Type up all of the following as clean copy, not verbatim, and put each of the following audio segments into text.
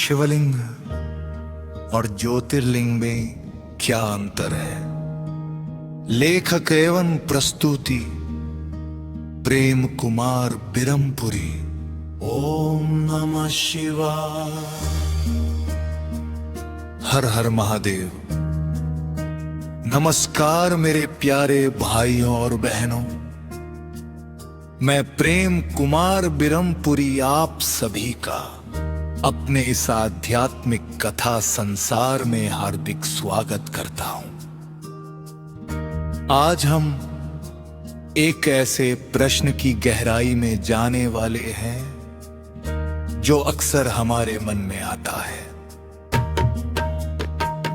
शिवलिंग और ज्योतिर्लिंग में क्या अंतर है? लेखक एवं प्रस्तुति प्रेम कुमार बिरमपुरी। ओम नमः शिवाय। हर हर महादेव। नमस्कार मेरे प्यारे भाइयों और बहनों, मैं प्रेम कुमार बिरमपुरी आप सभी का अपने इस आध्यात्मिक कथा संसार में हार्दिक स्वागत करता हूं। आज हम एक ऐसे प्रश्न की गहराई में जाने वाले हैं जो अक्सर हमारे मन में आता है।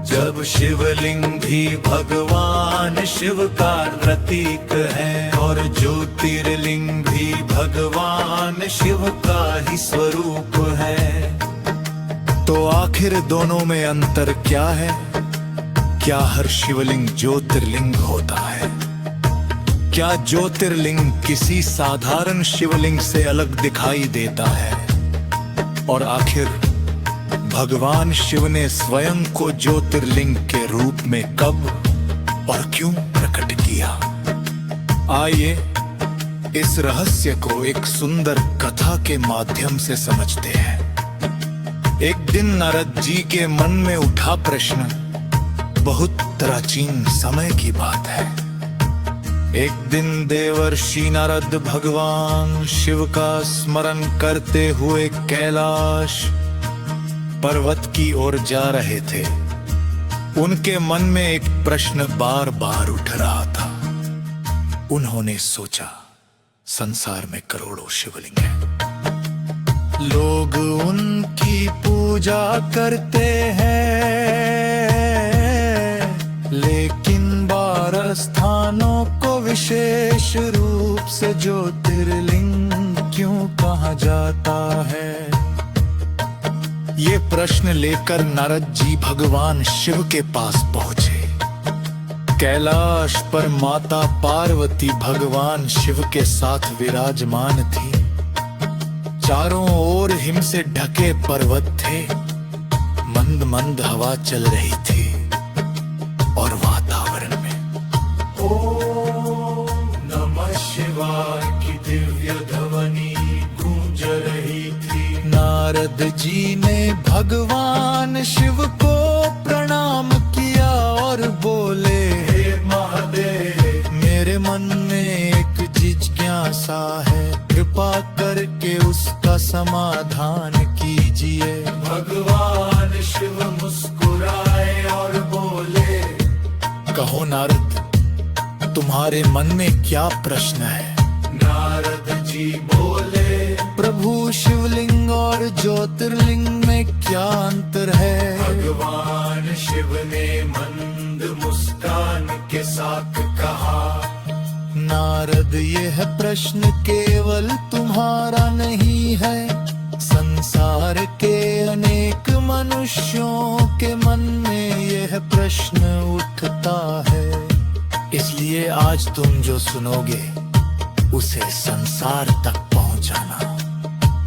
जब शिवलिंग भी भगवान शिव का प्रतीक है और ज्योतिर्लिंग भी भगवान शिव का ही स्वरूप है, तो आखिर दोनों में अंतर क्या है? क्या हर शिवलिंग ज्योतिर्लिंग होता है? क्या ज्योतिर्लिंग किसी साधारण शिवलिंग से अलग दिखाई देता है? और आखिर भगवान शिव ने स्वयं को ज्योतिर्लिंग के रूप में कब और क्यों प्रकट किया? आइए इस रहस्य को एक सुंदर कथा के माध्यम से समझते हैं। एक दिन नारद जी के मन में उठा प्रश्न। बहुत प्राचीन समय की बात है। एक दिन देवर्षि नारद भगवान शिव का स्मरण करते हुए कैलाश पर्वत की ओर जा रहे थे। उनके मन में एक प्रश्न बार बार उठ रहा था। उन्होंने सोचा, संसार में करोड़ों शिवलिंग हैं, लोग उनकी पूजा करते हैं, लेकिन 12 स्थानों को विशेष रूप से ज्योतिर्लिंग क्यों कहा जाता है? ये प्रश्न लेकर नारद जी भगवान शिव के पास पहुंचे। कैलाश पर माता पार्वती भगवान शिव के साथ विराजमान थी। चारों ओर हिम से ढके पर्वत थे। मंद मंद हवा चल रही थी और वातावरण में ओम नमः शिवाय की दिव्य ध्वनि गूंज रही थी। नारद जी ने भगवान शिव को प्रणाम किया और बोले, हे महादेव, मेरे मन में एक जिज्ञासा है, कृपा करके उसका समाधान कीजिए। भगवान शिव मुस्कुराए और बोले, कहो नारद, तुम्हारे मन में क्या प्रश्न है? नारद जी बोले, प्रभु शिवलिंग और ज्योतिर्लिंग में क्या अंतर है? भगवान शिव ने मंद मुस्कान के साथ कहा, नारद, यह प्रश्न केवल तुम्हारा नहीं है, संसार के अनेक मनुष्यों के मन में यह प्रश्न उठता है। इसलिए आज तुम जो सुनोगे उसे संसार तक पहुंचाना।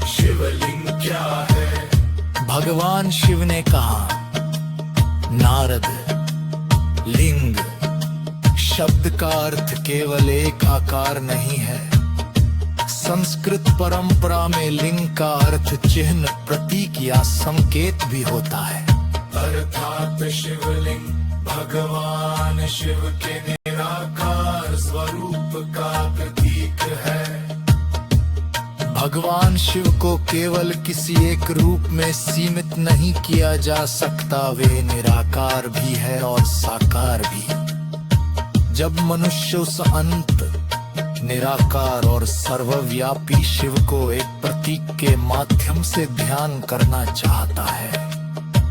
शिवलिंग क्या है? भगवान शिव ने कहा, नारद, लिंग शब्द का अर्थ केवल एक आकार नहीं है। संस्कृत परंपरा में लिंग का अर्थ चिन्ह, प्रतीक या संकेत भी होता है। अर्थात शिवलिंग भगवान शिव के निराकार स्वरूप का प्रतीक है। भगवान शिव को केवल किसी एक रूप में सीमित नहीं किया जा सकता। वे निराकार भी है और साकार भी। जब मनुष्य उस अनंत, निराकार और सर्वव्यापी शिव को एक प्रतीक के माध्यम से ध्यान करना चाहता है,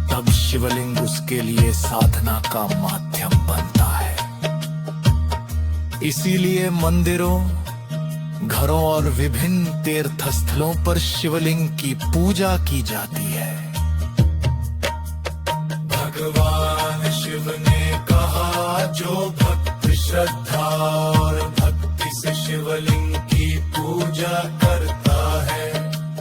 तब शिवलिंग उसके लिए साधना का माध्यम बनता है। इसीलिए मंदिरों, घरों और विभिन्न तीर्थ स्थलों पर शिवलिंग की पूजा की जाती है। भगवान शिव ने कहा, जो भक्त श्रद्धा और भक्ति से शिवलिंग की पूजा करता है,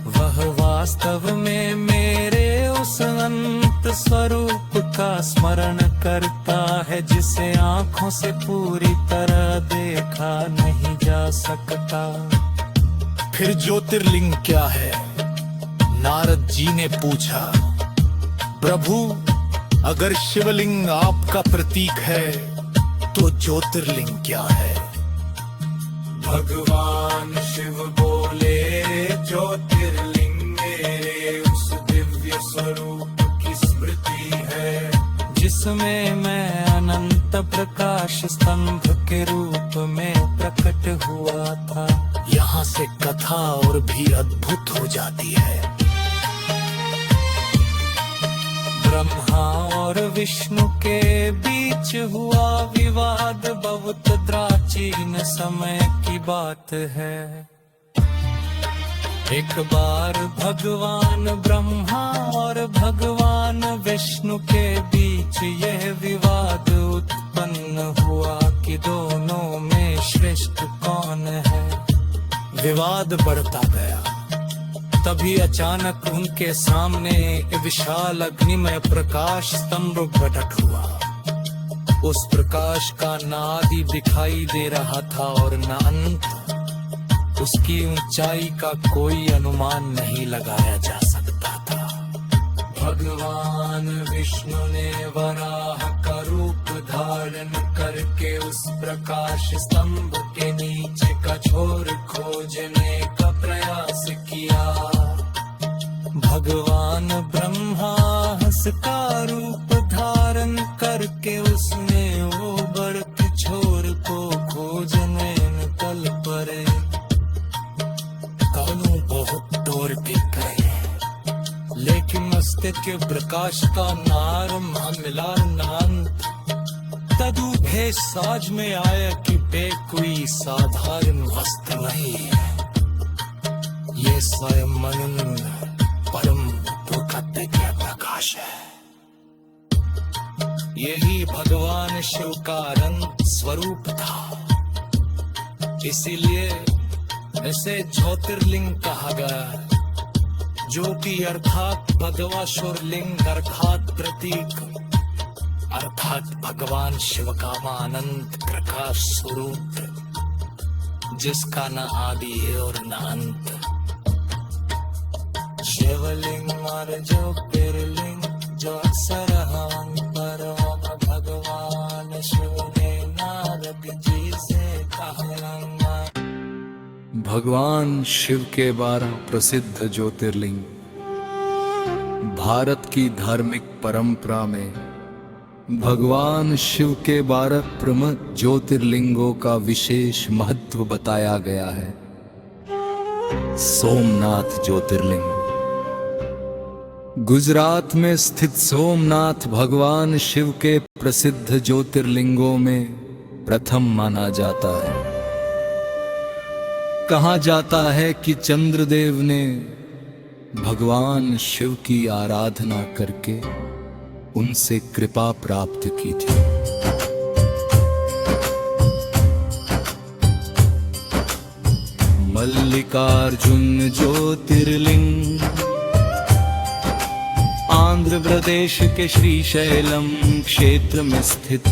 वह वास्तव में मेरे उस अनंत स्वरूप का स्मरण करता है जिसे आंखों से पूरी तरह देखा नहीं जा सकता। फिर ज्योतिर्लिंग क्या है? नारद जी ने पूछा। प्रभु, अगर शिवलिंग आपका प्रतीक है तो ज्योतिर्लिंग क्या है? भगवान शिव बोले, ज्योतिर्लिंग मेरे उस दिव्य स्वरूप की स्मृति है जिसमें मैं अनंत प्रकाश स्तंभ के रूप में प्रकट हुआ था। यहाँ से कथा और भी अद्भुत हो जाती है। ब्रह्मा और विष्णु के बीच हुआ विवाद बहुत प्राचीन समय की बात है। एक बार भगवान ब्रह्मा और भगवान विष्णु के बीच यह विवाद उत्पन्न हुआ कि दोनों में श्रेष्ठ कौन है। विवाद बढ़ता गया। तभी अचानक उनके सामने एक विशाल अग्निमय प्रकाश स्तंभ प्रकट हुआ। उस प्रकाश का न आदि दिखाई दे रहा था और न अंत। उसकी ऊंचाई का कोई अनुमान नहीं लगाया जा सकता था। भगवान विष्णु ने वराह का रूप धारण करके उस प्रकाश स्तंभ के नीचे का छोर खोजने का प्रयास किया। भगवान ब्रह्मा हंस का रूप धारण करके उसने वो बड़ के छोर को खोजने निकल पड़े। दोनों बहुत दूर भी गए, लेकिन अस्तित्व के प्रकाश का नारंभ मिला नांत। तदुभय साज में आया कि बे कोई साधारण वस्तु नहीं है, ये स्वयं अनंत परम दिव्य प्रकाश है। यही भगवान शिव का अनंत स्वरूप था। इसीलिए इसे ज्योतिर्लिंग कहा गया, जो कि अर्थात भगवाश्वर लिंग अर्थात प्रतीक, अर्थात भगवान शिव का अनंत प्रकाश स्वरूप जिसका न आदि है और न अंत। शिवलिंग और ज्योतिर्लिंग जो अक्सर हम पर भगवान शिव ने नारद जी से कहा। भगवान शिव के 12 प्रसिद्ध ज्योतिर्लिंग। भारत की धार्मिक परंपरा में भगवान शिव के 12 प्रमुख ज्योतिर्लिंगों का विशेष महत्व बताया गया है। सोमनाथ ज्योतिर्लिंग। गुजरात में स्थित सोमनाथ भगवान शिव के प्रसिद्ध ज्योतिर्लिंगों में प्रथम माना जाता है। कहा जाता है कि चंद्रदेव ने भगवान शिव की आराधना करके उनसे कृपा प्राप्त की थी। मल्लिकार्जुन ज्योतिर्लिंग आंध्र प्रदेश के श्रीशैलम क्षेत्र में स्थित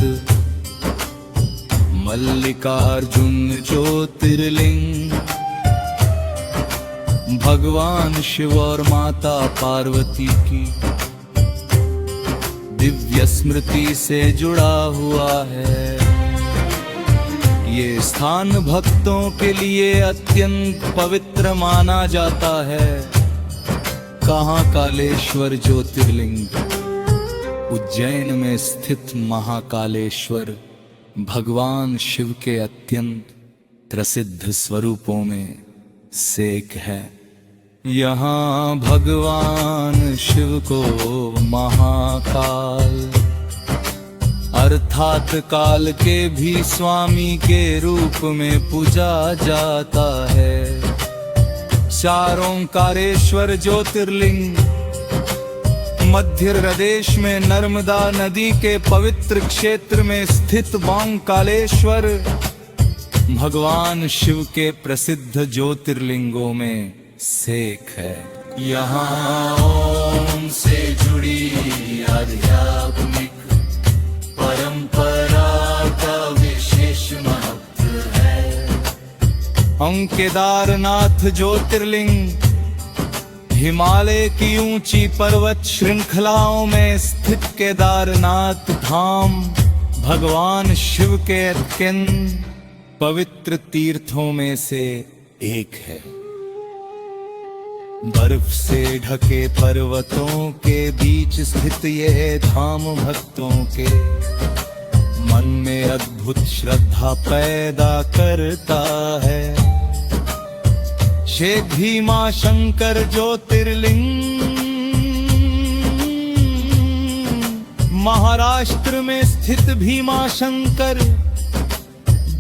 मल्लिकार्जुन ज्योतिर्लिंग भगवान शिव और माता पार्वती की दिव्य स्मृति से जुड़ा हुआ है। ये स्थान भक्तों के लिए अत्यंत पवित्र माना जाता है। महाकालेश्वर ज्योतिर्लिंग। उज्जैन में स्थित महाकालेश्वर भगवान शिव के अत्यंत प्रसिद्ध स्वरूपों में से एक है। यहाँ भगवान शिव को महाकाल अर्थात काल के भी स्वामी के रूप में पूजा जाता है। चार ओंकारेश्वर ज्योतिर्लिंग मध्य प्रदेश में नर्मदा नदी के पवित्र क्षेत्र में स्थित ओंकारेश्वर भगवान शिव के प्रसिद्ध ज्योतिर्लिंगों में से एक है। यहाँ से जुड़ी आध्यात्मिक परंपरा का विशेष महत्व है। केदारनाथ ज्योतिर्लिंग हिमालय की ऊंची पर्वत श्रृंखलाओं में स्थित केदारनाथ धाम भगवान शिव के अत्यंत पवित्र तीर्थों में से एक है। बर्फ से ढके पर्वतों के बीच स्थित यह धाम भक्तों के मन में अद्भुत श्रद्धा पैदा करता है। श्री भीमा शंकर ज्योतिर्लिंग महाराष्ट्र में स्थित भीमा शंकर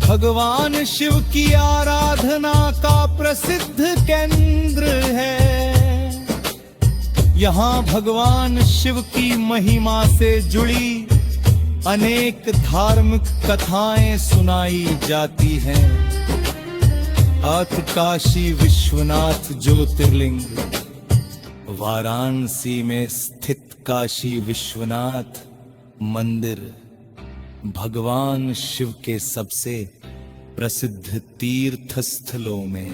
भगवान शिव की आराधना का प्रसिद्ध केंद्र है। यहाँ भगवान शिव की महिमा से जुड़ी अनेक धार्मिक कथाएं सुनाई जाती हैं। अथ काशी विश्वनाथ ज्योतिर्लिंग वाराणसी में स्थित काशी विश्वनाथ मंदिर भगवान शिव के सबसे प्रसिद्ध तीर्थ स्थलों में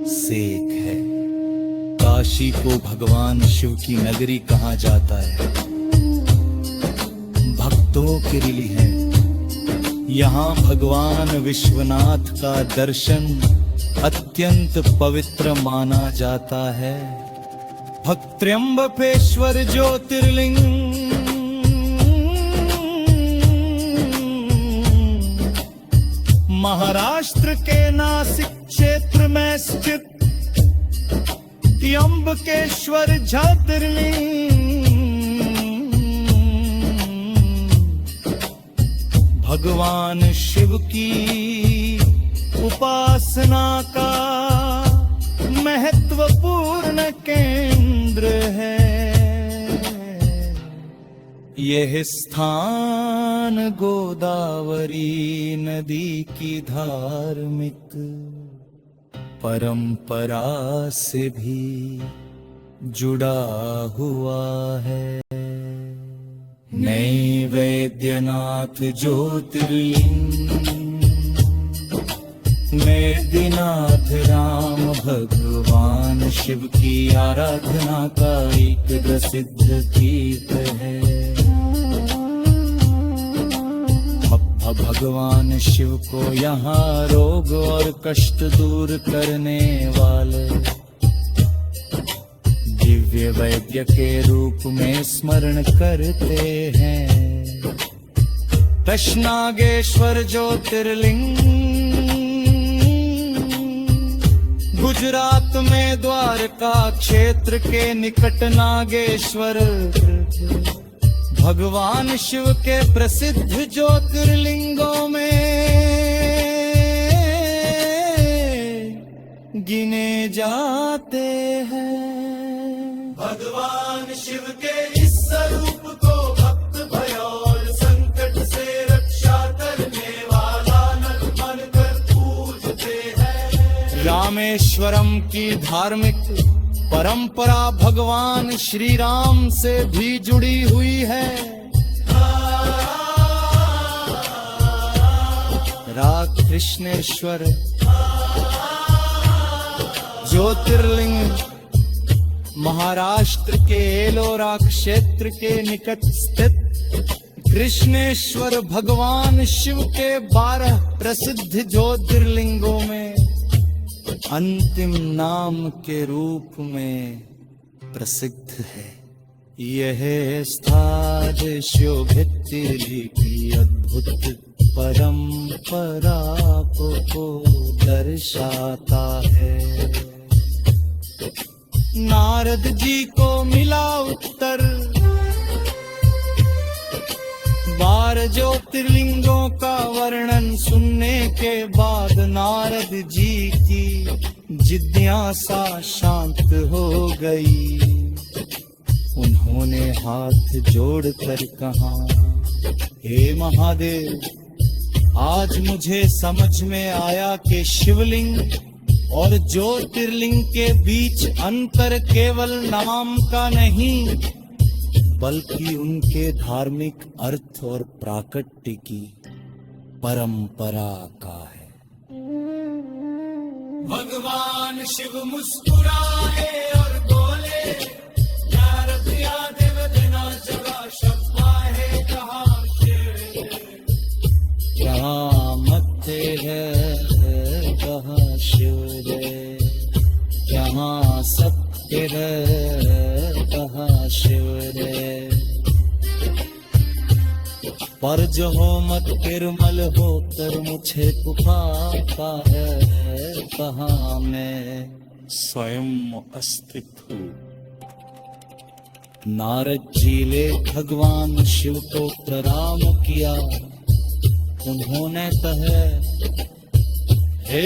से एक है। काशी को भगवान शिव की नगरी कहा जाता है। भक्तों के लिए है यहाँ भगवान विश्वनाथ का दर्शन अत्यंत पवित्र माना जाता है। भक्त्र्यंबकेश्वर ज्योतिर्लिंग महाराष्ट्र के नासिक क्षेत्र में स्थित त्र्यंबकेश्वर ज्योतिर्लिंग भगवान शिव की उपासना का महत्वपूर्ण केंद्र है। यह स्थान गोदावरी नदी की धार्मिक परंपरा से भी जुड़ा हुआ है। नैवेद्यनाथ ज्योतिर्लिंग नैवेद्यनाथ राम भगवान शिव की आराधना का एक प्रसिद्ध तीर्थ है। भगवान शिव को यहाँ रोग और कष्ट दूर करने वाले दिव्य वैद्य के रूप में स्मरण करते हैं। दशनागेश्वर ज्योतिर्लिंग गुजरात में द्वारका क्षेत्र के निकट नागेश्वर भगवान शिव के प्रसिद्ध ज्योतिर्लिंगों में गिने जाते हैं। भगवान शिव के इस स्वरूप को भक्त भय और संकट से रक्षा करने वाला नर मानकर पूजते हैं। रामेश्वरम की धार्मिक परंपरा भगवान श्री राम से भी जुड़ी हुई है। राकृष्णेश्वर ज्योतिर्लिंग महाराष्ट्र के एलोरा क्षेत्र के निकट स्थित कृष्णेश्वर भगवान शिव के 12 प्रसिद्ध ज्योतिर्लिंगों में अंतिम नाम के रूप में प्रसिद्ध है। यह स्थान शोभित्री की अद्भुत परंपरा को दर्शाता है। नारद जी को मिला उत्तर 12 ज्योतिर्लिंगों का वर्णन सुनने के बाद नारद जी की जिज्ञासा शांत हो गई। उन्होंने हाथ जोड़कर कहा, हे महादेव, आज मुझे समझ में आया कि शिवलिंग और ज्योतिर्लिंग के बीच अंतर केवल नाम का नहीं, बल्कि उनके धार्मिक अर्थ और प्राकट्य की परंपरा का है। भगवान शिव मुस्कुराए और बोले, यार दिया देव देना जगा शब्बा है कहाँ शेर, यहाँ मत्थे है कहाँ शिव रे, यहाँ सत्य है कहाँ शिव रे। पर जो हो मत निर्मल होकर मुझे पुकारता है, कहाँ मैं स्वयं अस्तित्व हूँ। नारद जी ने भगवान शिव को प्रणाम किया। उन्होंने कहा, हे